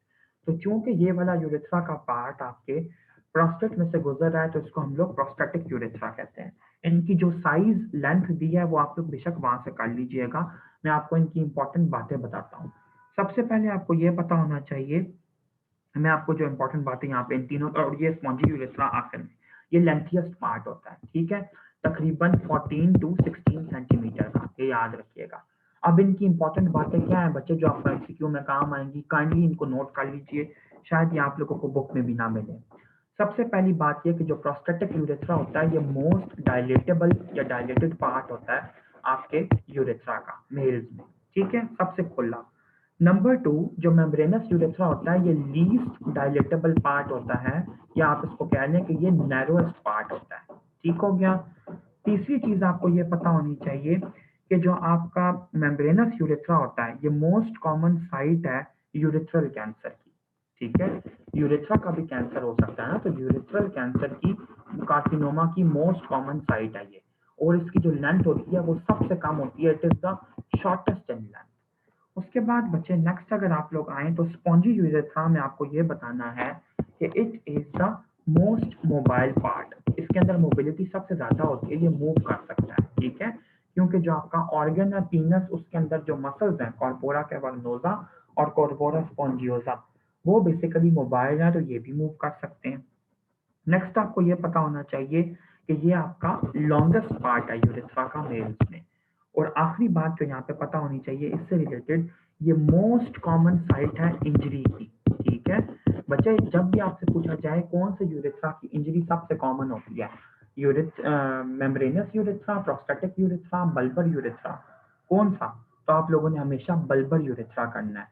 Speaker 1: तो चूंकि ये वाला यूरेथ्रा का पार्ट आपके प्रोस्टेट में से गुजर रहा है तो इसको हम लोग प्रोस्टेटिक यूरेथ्रा कहते हैं। इनकी जो साइज लेंथ दी है वो आप लोग बेशक वहां से कर लीजिएगा। मैं आपको इनकी इंपॉर्टेंट बातें बताता हूँ। सबसे पहले आपको ये पता होना चाहिए, मैं आपको जो इंपॉर्टेंट बातें यहाँ पे इन तीनों, और ये स्पॉन्जी यूरेथ्रा आखिर में ये लेंथियस्ट पार्ट होता है, ठीक है। तकरीबन 14 टू 16 सेंटीमीटर का, ये याद रखिएगा। अब इनकी इंपॉर्टेंट बातें क्या है बच्चे जो आपको एमसीक्यू में काम आएंगी, काइंडली इनको नोट कर लीजिए, शायद ये आप लोगों को बुक में भी ना मिले। सबसे पहली बात ये कि जो प्रोस्टेटिक यूरेथ्रा होता है ये मोस्ट डायलेटेबल या डायलेटेड पार्ट होता है आपके यूरेथ्रा का मेल्स में, ठीक है, सबसे खुला। नंबर टू, जो मेम्ब्रेनस यूरेथ्रा होता है ये लीस्ट डायलेटेबल पार्ट होता है, या आप इसको कह लें कि ये नैरोएस्ट पार्ट होता है, ठीक हो गया। तीसरी चीज आपको ये पता होनी चाहिए कि जो आपका मेम्ब्रेनस यूरेथ्रा होता है ये मोस्ट कॉमन साइट है यूरेथ्रल कैंसर की, ठीक है। यूरेथ्रा का भी कैंसर हो सकता है ना, तो यूरेथ्रल कैंसर की कार्सिनोमा की मोस्ट कॉमन साइट है ये। और इसकी जो लेंथ होती है वो सबसे कम होती है, it is the shortest in length. उसके बाद बच्चे नेक्स्ट अगर आप लोग आए तो स्पॉन्जी यूरेथ्रा में आपको ये बताना है कि it is the most mobile part. इसके अंदर मोबिलिटी सबसे ज्यादा होती है, ये मूव कर सकता है, ठीक है। क्योंकि जो आपका ऑर्गन है पीनस, उसके अंदर जो मसल्स हैं कॉर्पोरा कैवर्नोसा और कॉर्पोरा स्पॉन्जियोसा वो बेसिकली मोबाइल है, तो ये भी मूव कर सकते हैं। नेक्स्ट आपको ये पता होना चाहिए कि ये आपका लॉन्गेस्ट पार्ट है यूरेथ्रा का मेल्स में। और आखिरी बात जो यहाँ पे पता होनी चाहिए इससे रिलेटेड, ये मोस्ट कॉमन साइट है इंजरी की, ठीक है। बच्चे जब भी आपसे पूछा जाए कौन से यूरेथ्रा की इंजरी सबसे कॉमन होती है, membranes urethra, prostatic urethra, bulbar urethra, कौन सा, तो आप लोगों ने हमेशा बल्बर यूरेथ्रा करना है।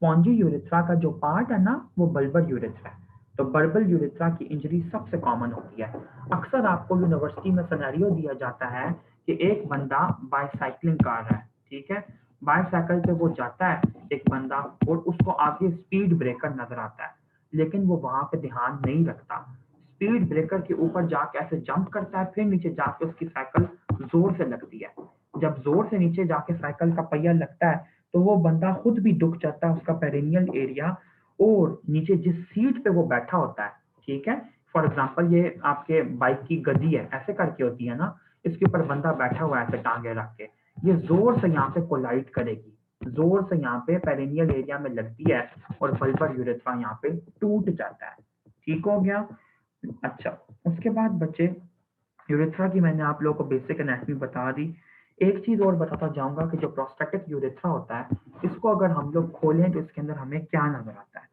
Speaker 1: स्पॉन्जी यूरेथ्रा का जो पार्ट है ना वो बल्बर यूरेथ्रा है, तो बर्बल यूरेथ्रा की इंजरी सबसे कॉमन होती है। अक्सर आपको यूनिवर्सिटी में सिनेरियो दिया जाता है कि एक बंदा बाइसाइकिलिंग कर रहा है, ठीक है, बाइसाइकिल पे वो जाता है एक बंदा और उसको आगे स्पीड ब्रेकर नजर आता है, लेकिन वो वहां पे ध्यान नहीं रखता, स्पीड ब्रेकर के ऊपर जाके ऐसे जंप करता है, फिर नीचे जाके उसकी साइकिल जोर से लगती है। जब जोर से नीचे जाके साइकिल का पहिया लगता है तो वो बंदा खुद भी दुख जाता है, उसका पेरिनियल एरिया, और नीचे जिस सीट पे वो बैठा होता है, ठीक है। फॉर एग्जाम्पल ये आपके बाइक की गद्दी है, ऐसे करके होती है ना, इसके ऊपर बंदा बैठा हुआ है ऐसे टांगे रख के, ये जोर से यहाँ पे कोलाइड करेगी, जोर से यहाँ पे पेरिनियल एरिया में लगती है और बल्बर यूरेथ्रा यहाँ पे टूट जाता है, ठीक हो गया। अच्छा, उसके बाद बच्चे यूरेथ्रा की मैंने आप लोगों को बेसिक एनाटॉमी बता दी। एक चीज और बताता जाऊंगा कि जो प्रोस्टेटिक यूरेथ्रा होता है इसको अगर हम लोग खोलें तो इसके अंदर हमें क्या नजर आता है।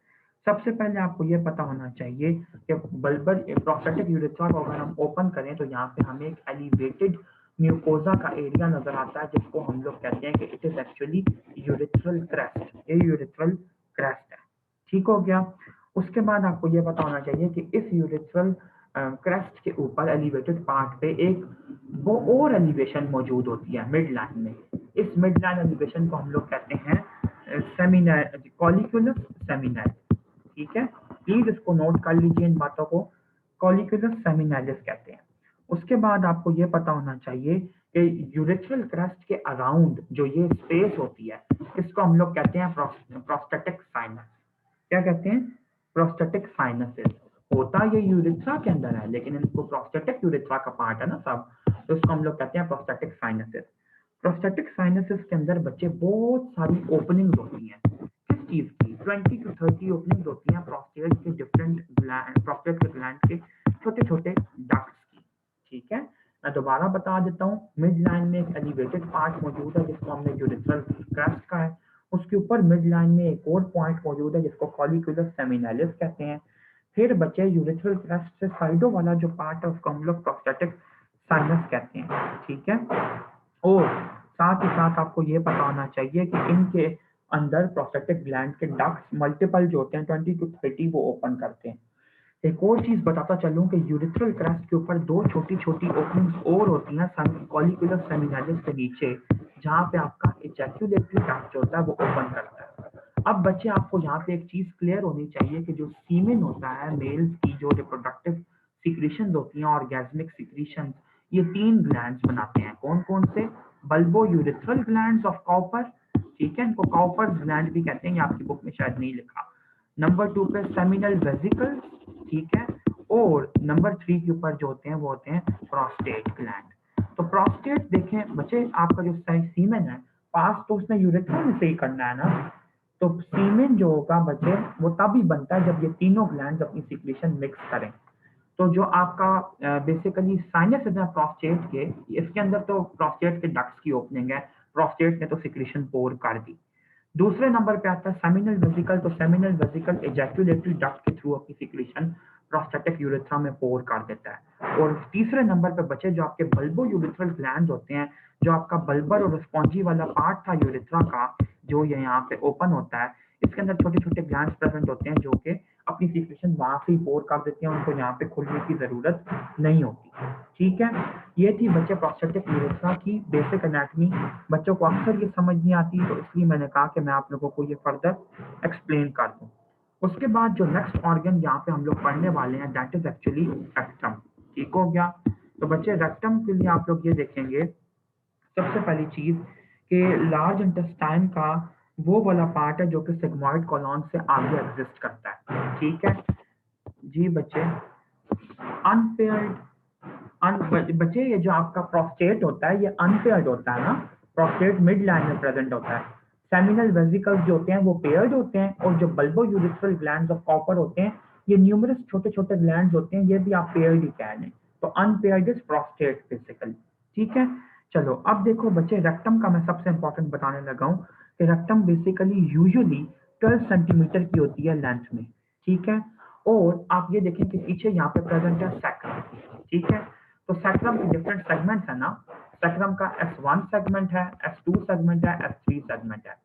Speaker 1: सबसे पहले आपको ये पता होना चाहिए कि बल्बर प्रोस्टेटिक यूरेथ्रा को अगर हम ओपन करें तो यहाँ पे हमें एक एलिवेटेड म्यूकोजा का एरिया नजर आता है जिसको हम लोग कहते हैं कि it is actually urethral crest, ये यूरेथ्रल क्रेस्ट है, ठीक हो गया। उसके बाद आपको ये पता होना चाहिए कि इस यूरेथ्रल क्रेस्ट के ऊपर एलिवेटेड पार्ट पे एक वो और एलिवेशन मौजूद होती है मिड लाइन में। इस मिड लाइन एलिवेशन को हम लोग कहते हैं सेमिनल, कॉलिक्यूलस सेमिनल, ठीक है। प्लीज इसको नोट कर लीजिए इन बातों को, कॉलिक्यूलस सेमिनलिस कहते हैं। उसके बाद आपको ये पता होना चाहिए कि यूरेथ्रल क्रस्ट के अराउंड जो ये स्पेस होती है इसको हम लोग कहते हैं प्रोस्टेटिक साइनस। क्या कहते हैं, प्रोस्टेटिक साइनसेस। होता ये यूरेथ्रा के अंदर है लेकिन इनको प्रोस्टेटिक यूरेथ्रा का पार्ट है ना सब, तो इसको हम लोग कहते हैं प्रोस्टेटिक साइनसेस। प्रोस्टेटिक साइनसेस के अंदर बच्चे बहुत सारी ओपनिंग्स होती हैं, किस चीज की, 20 to 30 ओपनिंग्स होती हैं प्रोस्टेट के डिफरेंट ग्लैंड, प्रोस्टेट के ग्लैंड के छोटे छोटे डक्ट्स की, ठीक है। मैं दोबारा बता देता हूँ, मिड लाइन में एक एलिवेटेड पार्ट मौजूद है जिसको हमने यूरेथ्रल क्रेस्ट का है, उसके ऊपर मिड लाइन में एक और पॉइंट मौजूद है जिसको कॉलिक्यूलर सेमिनालिस कहते हैं। फिर बचे यूरेथ्रल क्रेस्ट से साइडों वाला जो पार्ट है उसको हम लोग प्रोस्टेटिक साइनस कहते हैं, ठीक है। और साथ ही साथ आपको ये पता होना चाहिए कि इनके अंदर प्रोस्टेटिक ग्लैंड के डक्ट्स मल्टीपल जो होते हैं 20 to 30 वो ओपन करते हैं। एक और चीज बताता चलूं कि यूरेथ्रल क्रेस्ट के ऊपर दो छोटी छोटी ओपनिंग्स और होती हैं कॉलिक्यूलर सेमिनालिस के नीचे, जहाँ पे आपका इजैक्यूलेटरी डक्ट जो होता है वो ओपन करता है। अब बच्चे आपको यहाँ पे एक चीज क्लियर होनी चाहिए कि जो सीमेन होता है मेल्स की जो रिप्रोडक्टिव सिक्रीशंस होती हैं, ऑर्गेस्मिक सिक्रीशंस, ये 3 ग्लैंड्स बनाते हैं। कौन कौन से? Bulbo urethral glands of copper, ठीक है, इनको कॉपर ग्लैंड भी कहते हैं, ये आपकी बुक में शायद नहीं लिखा। नंबर 2 पे सेमिनल वेसिकल्स, ठीक है, और नंबर 3 के ऊपर जो होते हैं वो होते हैं प्रोस्टेट ग्लैंड। तो प्रोस्टेट देखें बच्चे, आपका जो सीमेन है पास तो उसने यूरेथ्रा में से ही करना है ना, तो सीमेन जो होगा बच्चे वो तभी बनता है जब ये तीनों ग्लैंड्स अपनी सिक्रीशन मिक्स करें। तो जो आपका बेसिकली साइनस है प्रोस्टेट के, इसके अंदर तो प्रोस्टेट के डक्ट्स की ओपनिंग है, प्रोस्टेट ने तो सिक्रीशन पोर कर दी। दूसरे नंबर पे आता है सेमिनल वेसिकल, तो सेमिनल वेसिकल एजैक्यूलेटरी डक्ट के थ्रू अपनी सिक्रीशन प्रोस्टेटिक यूरेथ्रा में पोर कर देता है। और तीसरे नंबर पे बचे जो आपके बल्बो यूरेथ्रल ग्लैंड होते हैं, जो आपका बल्बर और स्पॉन्जी वाला पार्ट था यूरेथ्रा का, जो ये यहाँ पे ओपन होता है, इसके अंदर छोटे छोटे ग्लैंड्स प्रेजेंट होते हैं जो कि अपनी सिक्रीशन वहां से ही पोर कर देते हैं, उनको यहाँ पे खुलने की जरूरत नहीं होती, ठीक है। ये थी बच्चे प्रोस्टेटिक यूरेथ्रा की बेसिक एनाटॉमी। बच्चों को अक्सर ये समझ नहीं आती, तो इसलिए मैंने कहा कि मैं आप लोगों को ये फर्दर एक्सप्लेन कर दूं। उसके बाद जो नेक्स्ट ऑर्गन यहाँ पे हम लोग पढ़ने वाले हैं दैट इज एक्चुअली रेक्टम, ठीक हो गया। तो बच्चे रेक्टम के लिए आप लोग ये देखेंगे सबसे पहली चीज कि लार्ज इंटेस्टाइन का वो वाला पार्ट है जो कि सिग्मॉइड कॉलॉन से आगे एग्जिस्ट करता है, ठीक है जी बच्चे। अनपेयर्ड बच्चे ये जो आपका प्रोस्टेट होता है ये अनपेयर्ड होता है ना, प्रोस्टेट मिड लाइन में प्रेजेंट होता है। सेमिनल वेसिकल्स जो होते हैं वो पेयर्ड होते हैं, और जो bulbo urethral glands of copper होते हैं ये न्यूमरस छोटे छोटे ग्लैंड्स होते हैं, ये भी आप पेयर्ड ही कह लें। तो अनपेयर्ड इज प्रोस्टेट बेसिकली, ठीक है। चलो अब देखो बच्चे, रेक्टम का मैं सबसे इंपॉर्टेंट बताने लगा हूँ कि रेक्टम बेसिकली यूजुअली 12 सेंटीमीटर की होती है लेंथ में, ठीक है। और आप ये देखें कि पीछे यहाँ पे प्रेजेंट है सैक्रम, ठीक है। तो सैक्रम के डिफरेंट सेगमेंट्स है ना, सैक्रम का S1 सेगमेंट है, S2 सेगमेंट है, S3 सेगमेंट है।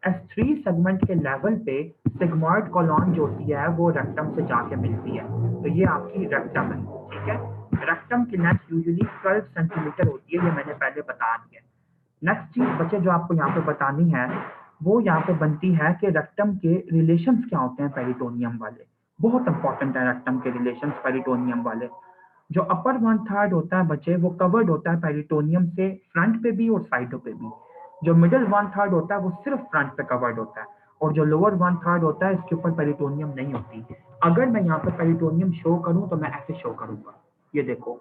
Speaker 1: S3 सेगमेंट के लेवल पे सिग्मॉइड कॉलॉन जो होती है वो रेक्टम से जाके मिलती है, तो ये आपकी रेक्टम है, ठीक है। रेक्टम की लेंथ यूजुअली 12 सेंटीमीटर होती है, ये मैंने पहले बता दिया। नेक्स्ट चीज बच्चे जो आपको यहाँ पे बतानी है वो यहाँ पे बनती है कि रेक्टम के रिलेशंस क्या होते हैं पेरिटोनियम वाले। बहुत इंपॉर्टेंट है रेक्टम के रिलेशंस पेरिटोनियम वाले। जो अपर 1/3 होता है बच्चे वो कवर्ड होता है पेरिटोनियम से फ्रंट पे भी और साइडों पे भी। जो मिडिल 1/3 होता है वो सिर्फ फ्रंट पे कवर्ड होता है, और जो लोअर 1/3 होता है इसके ऊपर पेरिटोनियम नहीं होती। अगर मैं यहाँ पे पेरिटोनियम शो करूँ तो मैं ऐसे शो करूंगा, ये देखो,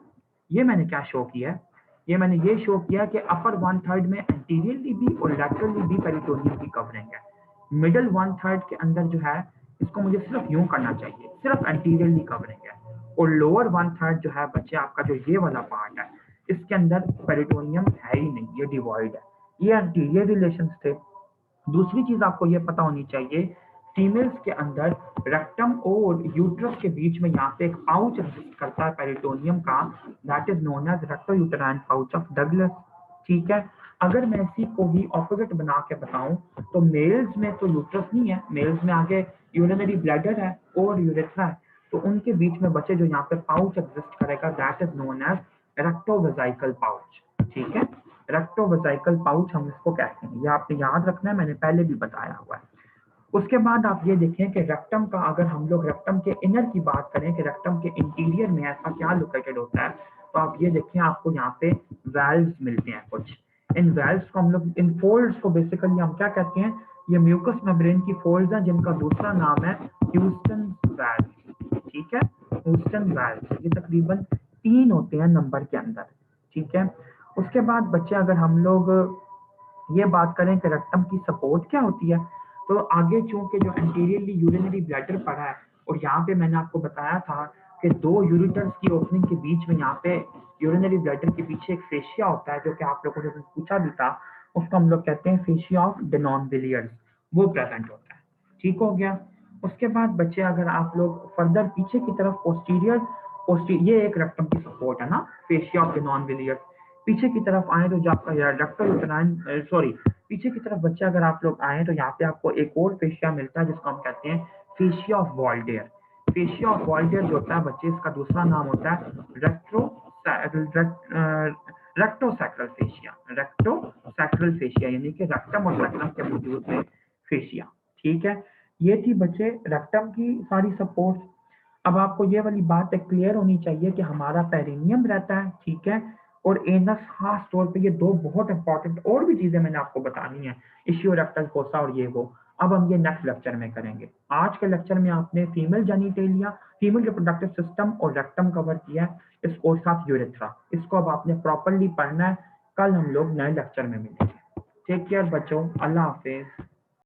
Speaker 1: ये मैंने क्या शो किया है, ये मैंने ये शो किया कि अपर 1/3 में एंटीरियरली भी और लैटरली भी पेरिटोनियम की कवरिंग है। मिडिल 1/3 के अंदर जो है इसको मुझे सिर्फ यूं करना चाहिए, सिर्फ एंटीरियरली कवरिंग है। और लोअर 1/3 जो है बच्चे आपका जो ये वाला पार्ट है इसके अंदर पेरिटोनियम है ही नहीं, ये डिवॉइड है। ये एंटीरियर रिलेशंस थे। दूसरी चीज आपको ये पता होनी चाहिए, फीमेल्स के अंदर रेक्टम और यूट्रस के बीच में यहाँ पे एक पाउच एग्जिस्ट करता है पेरिटोनियम का, that is known as recto uterine pouch of Douglas, ठीक है। अगर मैं इसी को ही ऑपोजिट बना के बताऊं तो मेल्स में तो यूट्रस नहीं है, मेल्स में आगे यूरिनरी ब्लैडर है और यूरेथ्रा है, तो उनके बीच में बच्चे जो यहाँ पे पाउच एग्जिस्ट करेगा that is known as rectovaginal pouch, ठीक है। रेक्टोवेजाइकल पाउच हम इसको कहते हैं, ये आपने याद रखना है, मैंने पहले भी बताया हुआ है। उसके बाद आप ये देखें कि रेक्टम का, अगर हम लोग रेक्टम के इनर की बात करें कि रेक्टम के इंटीरियर में ऐसा क्या लोकेटेड होता है, तो आप ये देखें आपको यहाँ पे वैल्व्स मिलते हैं कुछ। इन वैल्व्स को हम लोग, इन फोल्ड्स को बेसिकली हम क्या कहते हैं, ये म्यूकस मेम्ब्रेन की फोल्ड्स हैं जिनका दूसरा नाम है ह्यूस्टन वैल्व, ठीक है। ह्यूस्टन वैल्व ये तकरीबन 3 होते हैं नंबर के अंदर, ठीक है। उसके बाद बच्चे अगर हम लोग ये बात करें कि रेक्टम की सपोर्ट क्या होती है, तो आगे चूंकि जो एंटीरियरली यूरिनरी ब्लैडर पड़ा है, और यहाँ पे मैंने आपको बताया था कि दो यूरिटर्स की ओपनिंग के बीच में यहाँ पे यूरिनरी ब्लैडर के पीछे एक फेशिया होता है, जो कि आप लोगों ने पूछा भी था, उसको हम लोग कहते हैं फेशिया ऑफ डेनॉन विलियर्स, वो प्रेजेंट होता है। ठीक हो गया। उसके बाद बच्चे अगर आप लोग फर्दर पीछे की तरफ पोस्टीरियर ये एक रेक्टम की सपोर्ट है ना, फेशिया ऑफ डेनॉन विलियर्स। पीछे की तरफ आए तो जो आपका रेक्टल यूटेराइन सॉरी पीछे की तरफ बच्चे अगर आप लोग आए तो यहाँ पे आपको एक और फेशिया मिलता है जिसको हम कहते हैं फेशिया ऑफ वॉल्डेयर। फेशिया ऑफ वॉल्डेयर जो होता है बच्चे, इसका दूसरा नाम होता है रेक्टोसैक्रल फेशिया। रेक्टोसैक्रल फेशिया यानी कि रेक्टम और सैक्रम के वजूद में फेशिया। ठीक है, ये थी बच्चे रेक्टम की सारी सपोर्ट। अब आपको ये वाली बात क्लियर होनी चाहिए कि हमारा पेरिनियम रहता है, ठीक है, और एनस खास तौर पे। ये दो बहुत इंपॉर्टेंट और भी चीजें मैंने आपको बतानी है, इश्यू रेक्टल फोसा और ये वो। अब हम ये नेक्स्ट लेक्चर में करेंगे। आज के लेक्चर में आपने female genitalia, female reproductive system और रेक्टम कवर किया है, इसको साथ यूरेथ्रा। इसको अब आपने प्रॉपरली पढ़ना है। कल हम लोग नए लेक्चर में मिलेंगे। टेक केयर बच्चों, अल्लाह हाफिज।